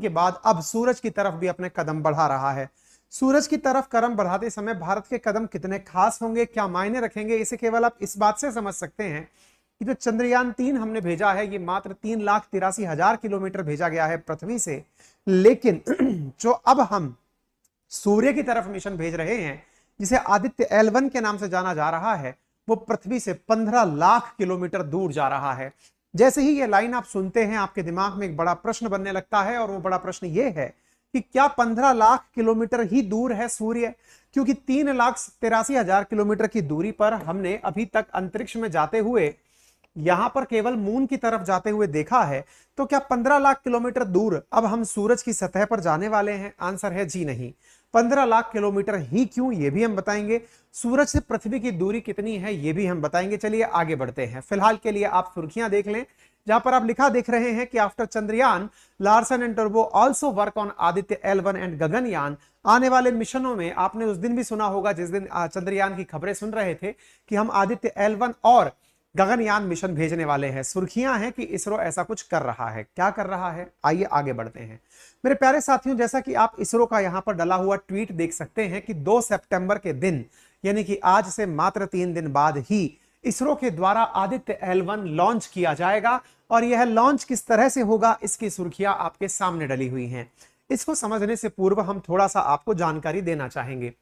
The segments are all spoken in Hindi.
के बाद अब सूरज की तरफ भी अपने कदम बढ़ा रहा है। सूरज की तरफ कदम बढ़ाते समय भारत के कदम कितने खास होंगे, क्या मायने रखेंगे, इसे केवल आप इस बात से समझ सकते हैं कि जो चंद्रयान 3 हमने भेजा है ये मात्र 3,83,000 किलोमीटर भेजा गया है पृथ्वी से, लेकिन जो अब हम सूर्य की तरफ मिशन भेज रहे हैं जिसे आदित्य L1 के नाम से जाना जा रहा है, वो पृथ्वी से 15 लाख किलोमीटर दूर जा रहा है। जैसे ही ये लाइन आप सुनते हैं आपके दिमाग में एक बड़ा प्रश्न बनने लगता है, और वो बड़ा प्रश्न ये है कि क्या 15 लाख किलोमीटर ही दूर है सूर्य? क्योंकि 3,83,000 किलोमीटर की दूरी पर हमने अभी तक अंतरिक्ष में जाते हुए यहां पर केवल मून की तरफ जाते हुए देखा है, तो क्या 15 लाख किलोमीटर दूर अब हम सूरज की सतह पर जाने वाले हैं? आंसर है जी नहीं। 15 लाख किलोमीटर ही क्यों, यह भी हम बताएंगे। सूरज से पृथ्वी की दूरी कितनी है यह भी हम बताएंगे। चलिए आगे बढ़ते हैं। फिलहाल के लिए आप सुर्खियां देख लें, जहां पर आप लिखा देख रहे हैं कि after Chandrayaan, Larsen and turbo also work on Aditya L1 and Gaganyaan. आने वाले मिशनों में आपने उस दिन भी सुना होगा जिस दिन चंद्रयान की खबरें सुन रहे थे कि हम आदित्य L1 और गगनयान मिशन भेजने वाले हैं। सुर्खियां हैं कि इसरो ऐसा कुछ कर रहा है। क्या कर रहा है, आइए आगे बढ़ते हैं। मेरे प्यारे साथियों, जैसा कि आप इसरो का यहां पर डला हुआ ट्वीट देख सकते हैं कि 2 सितंबर के दिन, यानी कि आज से मात्र 3 दिन बाद ही इसरो के द्वारा आदित्य L1 लॉन्च किया जाएगा। और यह लॉन्च किस तरह से होगा इसकी सुर्खियां आपके सामने डली हुई हैं। इसको समझने से पूर्व हम थोड़ा सा आपको जानकारी देना चाहेंगे।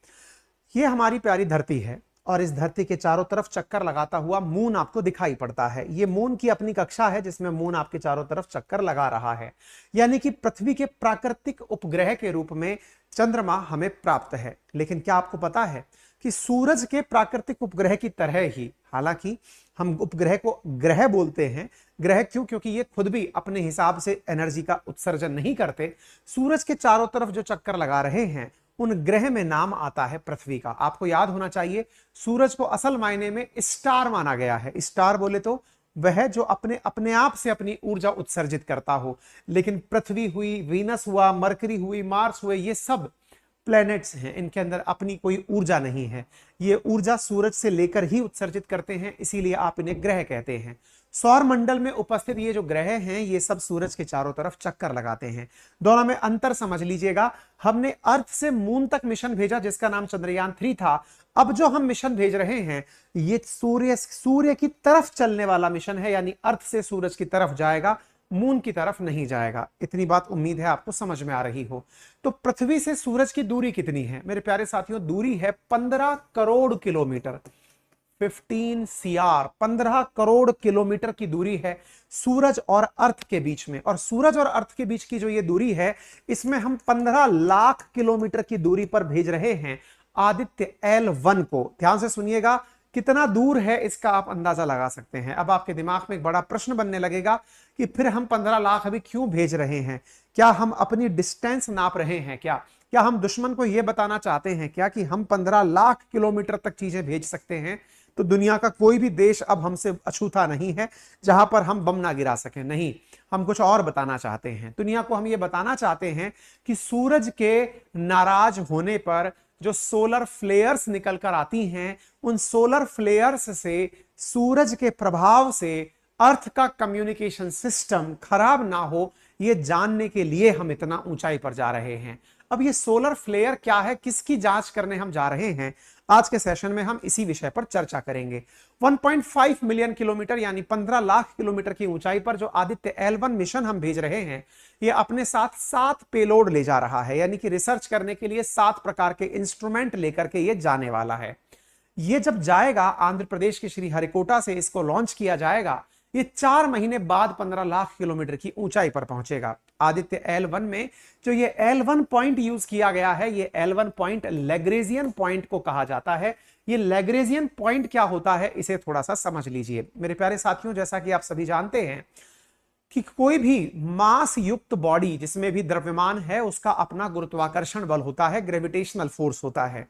यह हमारी प्यारी धरती है और इस धरती के चारों तरफ चक्कर लगाता हुआ मून आपको दिखाई पड़ता है। यह मून की अपनी कक्षा है जिसमें मून आपके चारों तरफ चक्कर लगा रहा है, यानी कि पृथ्वी के प्राकृतिक उपग्रह के रूप में चंद्रमा हमें प्राप्त है। लेकिन क्या आपको पता है कि सूरज के प्राकृतिक उपग्रह की तरह ही, हालांकि हम उपग्रह को ग्रह बोलते हैं, ग्रह क्यों, क्योंकि ये खुद भी अपने हिसाब से एनर्जी का उत्सर्जन नहीं करते। सूरज के चारों तरफ जो चक्कर लगा रहे हैं उन ग्रह में नाम आता है पृथ्वी का। आपको याद होना चाहिए सूरज को असल मायने में स्टार माना गया है। स्टार बोले तो वह जो अपने अपने आप से अपनी ऊर्जा उत्सर्जित करता हो, लेकिन पृथ्वी हुई, वीनस हुआ, मरकरी हुई, मार्स हुए, ये सब प्लैनेट्स हैं, इनके अंदर अपनी कोई ऊर्जा नहीं है। ये ऊर्जा सूरज से लेकर ही उत्सर्जित करते हैं, इसीलिए आप इन्हें ग्रह कहते हैं। सौर मंडल में उपस्थित ये जो ग्रह हैं ये सब सूरज के चारों तरफ चक्कर लगाते हैं। दोनों में अंतर समझ लीजिएगा। हमने अर्थ से मून तक मिशन भेजा जिसका नाम चंद्रयान 3 था। अब जो हम मिशन भेज रहे हैं ये सूर्य की तरफ चलने वाला मिशन है, यानी अर्थ से सूरज की तरफ जाएगा, मून की तरफ नहीं जाएगा। इतनी बात उम्मीद है आपको समझ में आ रही हो। तो पृथ्वी से सूरज की दूरी कितनी है मेरे प्यारे साथियों? दूरी है 15 crore kilometre. 15 CR, 15 crore kilometre की दूरी है सूरज और अर्थ के बीच में। और सूरज और अर्थ के बीच की जो ये दूरी है, इसमें हम 15 लाख किलोमीटर की दूरी पर भेज रहे हैं आदित्य L1 को। ध्यान से सुनिएगा, कितना दूर है इसका आप अंदाजा लगा सकते हैं। अब आपके दिमाग में एक बड़ा प्रश्न बनने लगेगा कि फिर हम 15 लाख अभी क्यों भेज रहे हैं? क्या हम अपनी डिस्टेंस नाप रहे हैं? क्या हम दुश्मन को यह बताना चाहते हैं क्या कि हम 15 लाख किलोमीटर तक चीजें भेज सकते हैं, तो दुनिया का कोई भी देश अब हमसे अछूता नहीं है जहां पर हम बम ना गिरा सकें? नहीं, हम कुछ और बताना चाहते हैं। दुनिया को हम ये बताना चाहते हैं कि सूरज के नाराज होने पर जो सोलर फ्लेयर्स निकल कर आती हैं, उन सोलर फ्लेयर्स से, सूरज के प्रभाव से अर्थ का कम्युनिकेशन सिस्टम खराब ना हो, यह जानने के लिए हम इतना ऊंचाई पर जा रहे हैं। अब ये सोलर फ्लेयर क्या है, किसकी जांच करने हम जा रहे हैं, आज के सेशन में हम इसी विषय पर चर्चा करेंगे। 1.5 मिलियन किलोमीटर यानी 15 लाख किलोमीटर की ऊंचाई पर जो आदित्य L1 मिशन हम भेज रहे हैं, ये अपने साथ 7 पेलोड ले जा रहा है, यानी कि रिसर्च करने के लिए 7 प्रकार के इंस्ट्रूमेंट लेकर के ये जाने वाला है। ये जब जाएगा आंध्र प्रदेश के श्रीहरिकोटा से इसको लॉन्च किया जाएगा, ये 4 महीने बाद 15 लाख किलोमीटर की ऊंचाई पर पहुंचेगा। आदित्य L1 में जो ये L1 पॉइंट यूज किया गया है, ये L1 पॉइंट लैग्रेजियन पॉइंट को कहा जाता है। ये लैग्रेजियन पॉइंट क्या होता है इसे थोड़ा सा समझ लीजिए मेरे प्यारे साथियों। जैसा कि आप सभी जानते हैं कि कोई भी मास युक्त बॉडी जिसमें भी द्रव्यमान है उसका अपना गुरुत्वाकर्षण बल होता है, ग्रेविटेशनल फोर्स होता है।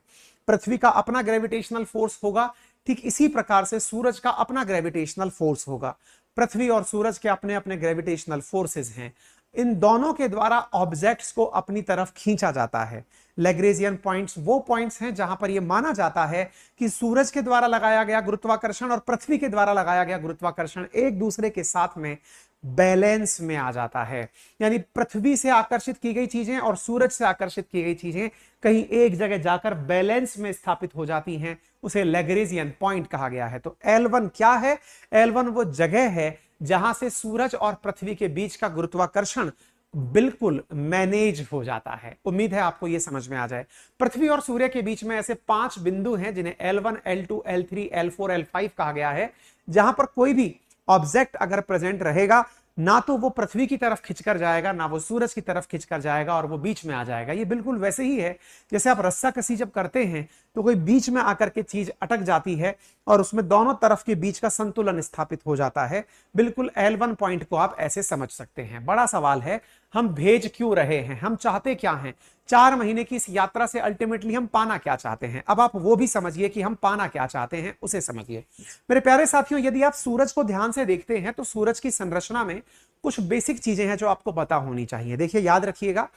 पृथ्वी का अपना ग्रेविटेशनल फोर्स होगा, ठीक इसी प्रकार से सूरज का अपना ग्रेविटेशनल फोर्स होगा। पृथ्वी और सूरज के अपने अपने ग्रेविटेशनल फोर्सेस हैं। इन दोनों के द्वारा ऑब्जेक्ट्स को अपनी तरफ खींचा जाता है। लैग्रेंजियन पॉइंट्स वो पॉइंट्स हैं जहां पर यह माना जाता है कि सूरज के द्वारा लगाया गया गुरुत्वाकर्षण और पृथ्वी के द्वारा लगाया गया गुरुत्वाकर्षण एक दूसरे के साथ में बैलेंस में आ जाता है। यानी पृथ्वी से आकर्षित की गई चीजें और सूरज से आकर्षित की गई चीजें कहीं एक जगह जाकर बैलेंस में स्थापित हो जाती हैं, उसे लैग्रेंजियन पॉइंट कहा गया है। तो L1 क्या है? L1 वो जगह है जहां से सूरज और पृथ्वी के बीच का गुरुत्वाकर्षण बिल्कुल मैनेज हो जाता है। उम्मीद है आपको यह समझ में आ जाए। पृथ्वी और सूर्य के बीच में ऐसे 5 बिंदु हैं जिन्हें L1, L2, L3, L4, L5 कहा गया है, जहां पर कोई भी ऑब्जेक्ट अगर प्रेजेंट रहेगा ना तो वो पृथ्वी की तरफ खिंचकर जाएगा, ना वो सूरज की तरफ खिंचकर जाएगा, और वो बीच में आ जाएगा। ये बिल्कुल वैसे ही है जैसे आप रस्साकसी जब करते हैं तो कोई बीच में आकर के चीज अटक जाती है और उसमें दोनों तरफ के बीच का संतुलन स्थापित हो जाता है। बिल्कुल L1 पॉइंट को आप ऐसे समझ सकते हैं। बड़ा सवाल है, हम भेज क्यों रहे हैं, हम चाहते क्या हैं? 4 महीने की इस यात्रा से अल्टीमेटली हम पाना क्या चाहते हैं? अब आप वो भी समझिए कि हम पाना क्या चाहते हैं, उसे समझिए। मेरे प्यारे साथियों, यदि आप सूरज को ध्यान से देखते हैं तो सूरज की संरचना में कुछ बेसिक चीजें हैं जो आपको पता होनी चाहिए। देखिए, याद रखिएगा,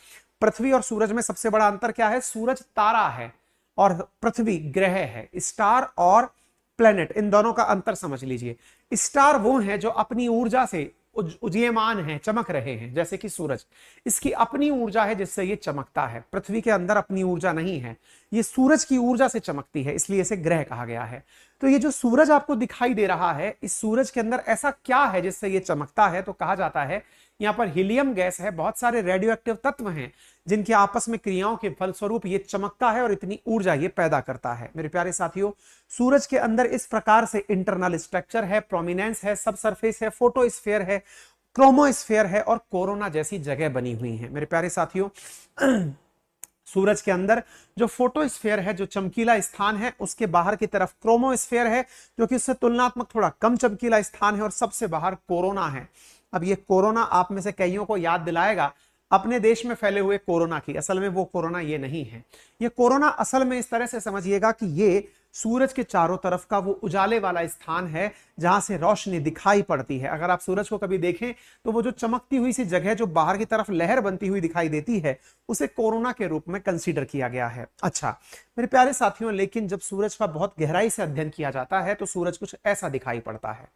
पृथ्वी और सूरज में सबसे बड़ा अंतर क्या है? सूरज तारा है और पृथ्वी ग्रह है। स्टार और प्लेनेट, इन दोनों का अंतर समझ लीजिए। स्टार वो हैं जो अपनी ऊर्जा से उदीयमान हैं, चमक रहे हैं, जैसे कि सूरज, इसकी अपनी ऊर्जा है जिससे ये चमकता है। पृथ्वी के अंदर अपनी ऊर्जा नहीं है, ये सूरज की ऊर्जा से चमकती है, इसलिए इसे ग्रह कहा गया है। तो ये जो सूरज आपको दिखाई दे रहा है, इस सूरज के अंदर ऐसा क्या है जिससे ये चमकता है? तो कहा जाता है यहां पर हीलियम गैस है, बहुत सारे रेडियो एक्टिव तत्व हैं जिनके आपस में क्रियाओं के फलस्वरूप ये चमकता है और इतनी ऊर्जा ये पैदा करता है। मेरे प्यारे साथियों, सूरज के अंदर इस प्रकार से इंटरनल स्ट्रक्चर है, प्रोमिनेंस है, सब सरफेस है, फोटोस्फीयर है, क्रोमोस्फीयर है और कोरोना जैसी जगह बनी हुई है। मेरे प्यारे साथियों, सूरज के अंदर जो फोटोस्फीयर है, जो चमकीला स्थान है, उसके बाहर की तरफ क्रोमोस्फीयर है जो कि उससे तुलनात्मक थोड़ा कम चमकीला स्थान है, और सबसे बाहर कोरोना है। अब ये कोरोना आप में से कईयों को याद दिलाएगा अपने देश में फैले हुए कोरोना की। असल में वो कोरोना ये नहीं है। ये कोरोना असल में इस तरह से समझिएगा कि ये सूरज के चारों तरफ का वो उजाले वाला स्थान है जहां से रोशनी दिखाई पड़ती है। अगर आप सूरज को कभी देखें तो वो जो चमकती हुई सी जगह जो बाहर की तरफ लहर बनती हुई दिखाई देती है, उसे कोरोना के रूप में कंसीडर किया गया है। अच्छा मेरे प्यारे साथियों, लेकिन जब सूरज का बहुत गहराई से अध्ययन किया जाता है तो सूरज कुछ ऐसा दिखाई पड़ता है।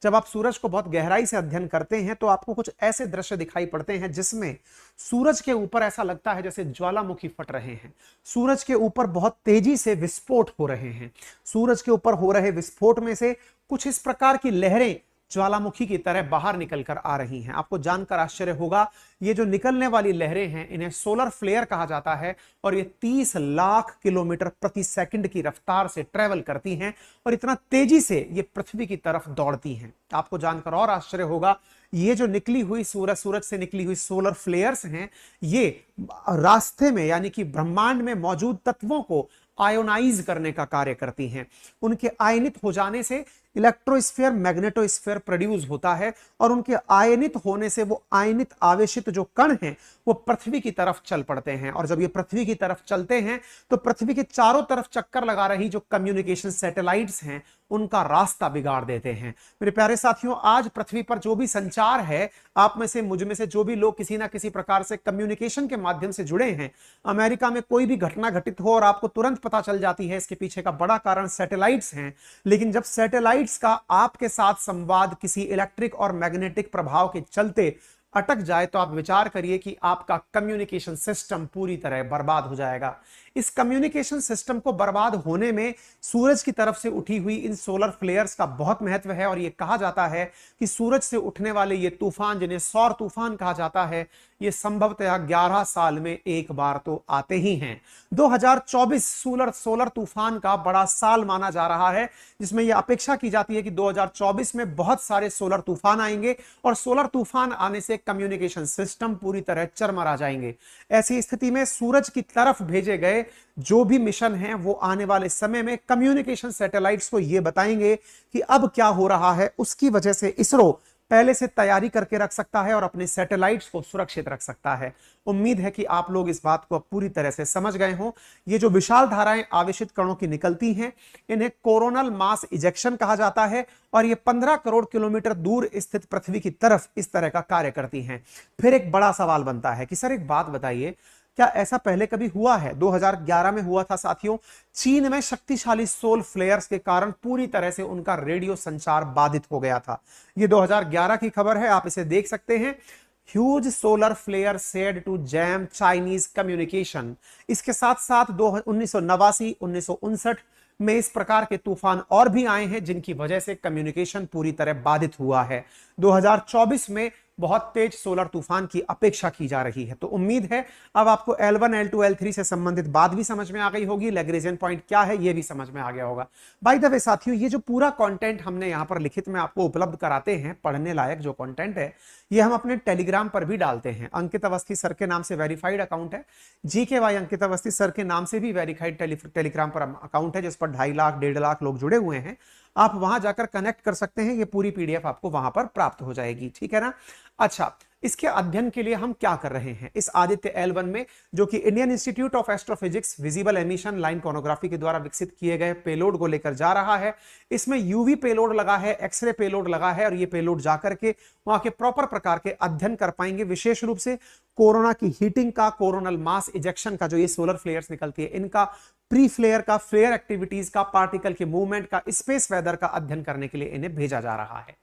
जब आप सूरज को बहुत गहराई से अध्ययन करते हैं तो आपको कुछ ऐसे दृश्य दिखाई पड़ते हैं जिसमें सूरज के ऊपर ऐसा लगता है जैसे ज्वालामुखी फट रहे हैं, सूरज के ऊपर बहुत तेजी से विस्फोट हो रहे हैं। सूरज के ऊपर हो रहे विस्फोट में से कुछ इस प्रकार की लहरें ज्वालामुखी की तरह बाहर निकलकर आ रही हैं। आपको जानकर आश्चर्य होगा, ये जो निकलने वाली लहरें हैं इन्हें सोलर फ्लेयर कहा जाता है, और ये 30 लाख किलोमीटर प्रति सेकंड की रफ्तार से ट्रेवल करती हैं और इतना तेजी से ये पृथ्वी की तरफ दौड़ती हैं। आपको जानकर और आश्चर्य होगा, ये जो निकली हुई सूरज से निकली हुई सोलर फ्लेयर्स हैं, ये रास्ते में यानी कि ब्रह्मांड में मौजूद तत्वों को आयोनाइज करने का कार्य करती हैं। उनके आयनित हो जाने से इलेक्ट्रोस्फीयर मैग्नेटोस्फीयर प्रोड्यूस होता है, और उनके आयनित होने से वो आयनित आवेशित जो कण हैं वो पृथ्वी की तरफ चल पड़ते हैं। और जब ये पृथ्वी की तरफ चलते हैं तो पृथ्वी के चारों तरफ चक्कर लगा रही जो कम्युनिकेशन सैटेलाइट्स हैं उनका रास्ता बिगाड़ देते हैं। मेरे प्यारे साथियों, आज पृथ्वी पर जो भी संचार है, आप में से मुझ में से जो भी लोग किसी ना किसी प्रकार से कम्युनिकेशन के माध्यम से जुड़े हैं, अमेरिका में कोई भी घटना घटित हो और आपको तुरंत पता चल जाती है, इसके पीछे का बड़ा कारण सैटेलाइट्स हैं। लेकिन जब सैटेलाइट्स का आपके साथ संवाद किसी इलेक्ट्रिक और मैग्नेटिक प्रभाव के चलते अटक जाए तो आप विचार करिए कि आपका कम्युनिकेशन सिस्टम पूरी तरह बर्बाद हो जाएगा। इस कम्युनिकेशन सिस्टम को बर्बाद होने में सूरज की तरफ से उठी हुई इन सोलर फ्लेयर्स का बहुत महत्व है, और यह कहा जाता है कि सूरज से उठने वाले ये तूफान, जिन्हें सौर तूफान कहा जाता है, ये संभवतः 11 साल में एक बार तो आते ही हैं। 2024 सोलर तूफान का बड़ा साल माना जा रहा है, जिसमें यह अपेक्षा की जाती है कि 2024 में बहुत सारे सोलर तूफान आएंगे, और सोलर तूफान आने से कम्युनिकेशन सिस्टम पूरी तरह चरमरा जाएंगे। ऐसी स्थिति में सूरज की तरफ भेजे गए जो भी मिशन हैं वो आने वाले समय में कम्युनिकेशन सैटेलाइट्स को यह बताएंगे कि अब क्या हो रहा है। उसकी वजह से इसरो पहले से तैयारी करके रख सकता है और अपने सैटेलाइट्स को सुरक्षित रख सकता है। उम्मीद है कि आप लोग इस बात को अब पूरी तरह से समझ गए हों। ये जो विशाल धाराएं आवेशित कणों की निकलती हैं, इन्हें कोरोनल मास इजेक्शन कहा जाता है और ये 15 करोड़ किलोमीटर दूर स्थित पृथ्वी की तरफ इस तरह का कार्य करती हैं। फिर एक बड़ा सवाल बनता है कि सर एक बात बताइए, क्या ऐसा पहले कभी हुआ है? 2011 में हुआ था साथियों। चीन में शक्तिशाली सोल फ्लेयर्स के कारण पूरी तरह से उनका रेडियो संचार बाधित हो गया था। ये 2011 की खबर है, आप इसे देख सकते हैं। Huge solar flare said to jam Chinese communication. इसके साथ साथ 1989, 1959 में इस प्रकार के तूफान और भी आए हैं जिनकी वजह से कम्युनिकेशन पूरी तरह बाधित हुआ है। 2024 में बहुत तेज सोलर तूफान की अपेक्षा की जा रही है। तो उम्मीद है अब आपको L1, L2, L3 से संबंधित बात भी समझ में आ गई होगी, लैग्रेंजियन पॉइंट क्या है ये भी समझ में आ गया होगा। बाय द वे साथियों, ये जो पूरा कंटेंट हमने यहां पर लिखित में आपको उपलब्ध कराते हैं, पढ़ने लायक जो कंटेंट है, ये हम अपने टेलीग्राम पर भी डालते हैं। अंकित अवस्थी सर के नाम से वेरीफाइड अकाउंट है, GKY अंकित अवस्थी सर के नाम से भी वेरीफाइड टेलीग्राम पर अकाउंट है, जिस पर 2.5 लाख 1.5 लाख लोग जुड़े हुए हैं। आप वहां जाकर कनेक्ट कर सकते हैं, ये पूरी PDF आपको वहां पर प्राप्त हो जाएगी, ठीक है ना। अच्छा, इसके अध्ययन के लिए हम क्या कर रहे हैं? इस आदित्य L1 में, जो कि Indian institute of astrophysics visible emission line coronagraphy के द्वारा विकसित किए गए पेलोड को लेकर जा रहा है। इसमें यूवी पेलोड लगा है, एक्सरे पेलोड लगा है, और ये पेलोड जाकर के वहां के प्रॉपर प्रकार के अध्ययन कर पाएंगे, विशेष रूप से कोरोना की हीटिंग का, कोरोनल मास इजेक्शन का, जो ये सोलर फ्लेयर्स निकलती है इनका, प्री फ्लेयर का, फ्लेयर एक्टिविटीज का, पार्टिकल के मूवमेंट का, स्पेस वेदर का अध्ययन करने के लिए इन्हें भेजा जा रहा है।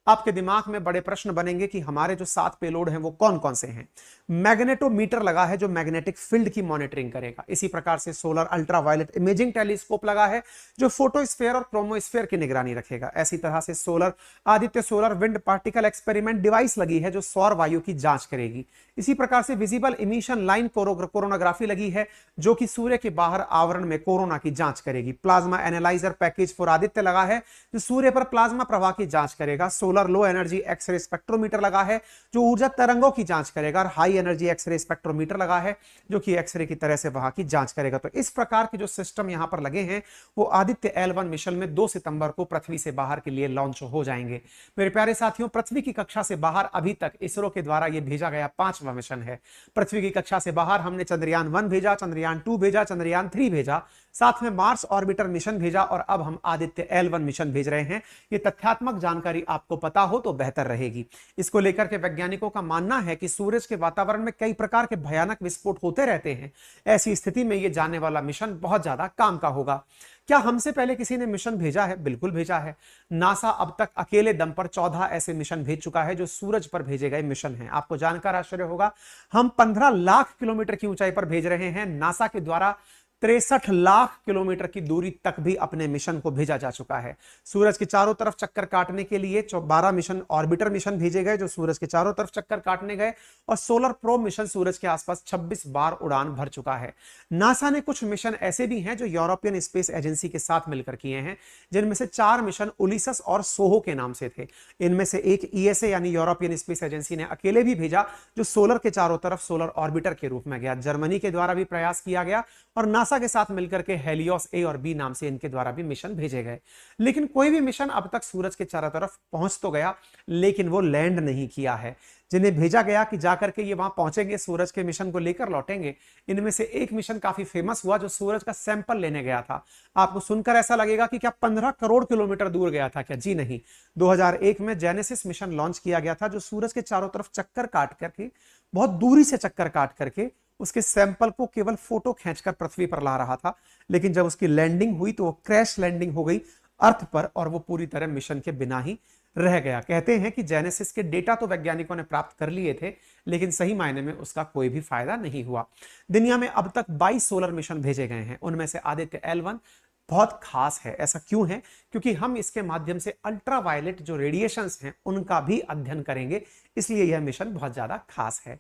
आपके दिमाग में बड़े प्रश्न बनेंगे कि हमारे जो 7 पेलोड हैं वो कौन कौन से हैं। मैग्नेटोमीटर लगा है जो मैग्नेटिक फील्ड की मॉनिटरिंग करेगा। इसी प्रकार से सोलर अल्ट्रावायलेट इमेजिंग टेलीस्कोप लगा है जो फोटोस्फीयर और क्रोमोस्फीयर की निगरानी रखेगा। ऐसी तरह से Aditya solar wind particle experiment device लगी है जो सौर वायु की जांच करेगी। इसी प्रकार से विजिबल इमिशन लाइन कोरोनोग्राफी लगी है जो कि सूर्य के बाहर आवरण में कोरोना की जांच करेगी। Plasma analyser package for Aditya लगा है जो सूर्य पर प्लाज्मा प्रवाह की जांच करेगा। Solar low energy x-ray spectrometer लगा है जो ऊर्जा तरंगों की जांच करेगा। और हाई एनर्जी एक्सरे स्पेक्ट्रोमीटर लगा है जो कि एक्सरे की तरह से वहां की जांच करेगा। तो इस प्रकार के जो सिस्टम यहां पर लगे हैं वो आदित्य L1 मिशन में 2 सितंबर को पृथ्वी से बाहर के लिए लॉन्च हो जाएंगे। मेरे प्यारे साथियों, पृथ्वी की कक्षा से बाहर अभी तक इसरो के द्वारा यह भेजा गया 5वां मिशन है। पृथ्वी की कक्षा से बाहर हमने चंद्रयान 1 भेजा, चंद्रयान 2 भेजा, चंद्रयान 3 भेजा, साथ में मार्स ऑर्बिटर मिशन भेजा, और अब हम आदित्य L1 मिशन भेज रहे हैं। ये तथ्यात्मक जानकारी आपको पता हो तो बेहतर रहेगी। इसको लेकर के वैज्ञानिकों का मानना है कि सूरज के वातावरण में कई प्रकार के भयानक विस्फोट होते रहते हैं। ऐसी स्थिति में ये जाने वाला मिशन बहुत ज्यादा काम का होगा। क्या हमसे पहले किसी ने मिशन भेजा है? बिल्कुल भेजा है। नासा अब तक अकेले दम पर 14 ऐसे मिशन भेज चुका है जो सूरज पर भेजे गए मिशन हैं। आपको जानकर आश्चर्य होगा, हम 15 लाख किलोमीटर की ऊंचाई पर भेज रहे हैं। नासा के द्वारा 63 लाख किलोमीटर की दूरी तक भी अपने मिशन को भेजा जा चुका है। सूरज के चारों तरफ चक्कर काटने के लिए 12 मिशन ऑर्बिटर मिशन भेजे गए जो सूरज के चारों तरफ चक्कर काटने गए, और सोलर प्रोब मिशन सूरज के आसपास 26 बार उड़ान भर चुका है। नासा ने कुछ मिशन ऐसे भी हैं जो यूरोपियन स्पेस एजेंसी के साथ मिलकर किए हैं, जिनमें से 4 मिशन उलिसस और सोहो के नाम से थे। इनमें से एक ESA यानी यूरोपियन स्पेस एजेंसी ने अकेले भी भेजा जो सोलर के चारों तरफ सोलर ऑर्बिटर के रूप में गया। जर्मनी के द्वारा भी प्रयास किया गया, और नासा के साथ मिलकर के हेलियोस A और B नाम से इनके द्वारा भी मिशन भेजे गए। लेकिन कोई भी मिशन अब तक सूरज के चारों तरफ पहुंच तो गया, लेकिन वो लैंड नहीं किया है। जिन्हें भेजा गया कि जाकर के ये वहां पहुंचेंगे, सूरज के मिशन को लेकर लौटेंगे। इनमें से एक मिशन काफी फेमस हुआ जो सूरज का सैंपल लेने गया था। आपको सुनकर ऐसा लगेगा कि क्या 15 करोड़ किलोमीटर दूर गया था क्या? जी नहीं। 2001 में जेनेसिस मिशन लॉन्च किया गया था जो सूरज के चारों तरफ चक्कर काट करके, बहुत दूरी से चक्कर काट करके उसके सैंपल को केवल फोटो खींचकर पृथ्वी पर ला रहा था। लेकिन जब उसकी लैंडिंग हुई तो वो क्रैश लैंडिंग हो गई अर्थ पर, और वो पूरी तरह मिशन के बिना ही रह गया। कहते हैं कि जेनेसिस के डेटा तो वैज्ञानिकों ने प्राप्त कर लिए थे, लेकिन सही मायने में उसका कोई भी फायदा नहीं हुआ। दुनिया में अब तक 22 सोलर मिशन भेजे गए हैं, उनमें से आदित्य L1 बहुत खास है। ऐसा क्यों है? क्योंकि हम इसके माध्यम से अल्ट्रावायलेट जो रेडिएशंस हैं उनका भी अध्ययन करेंगे, इसलिए यह मिशन बहुत ज्यादा खास है।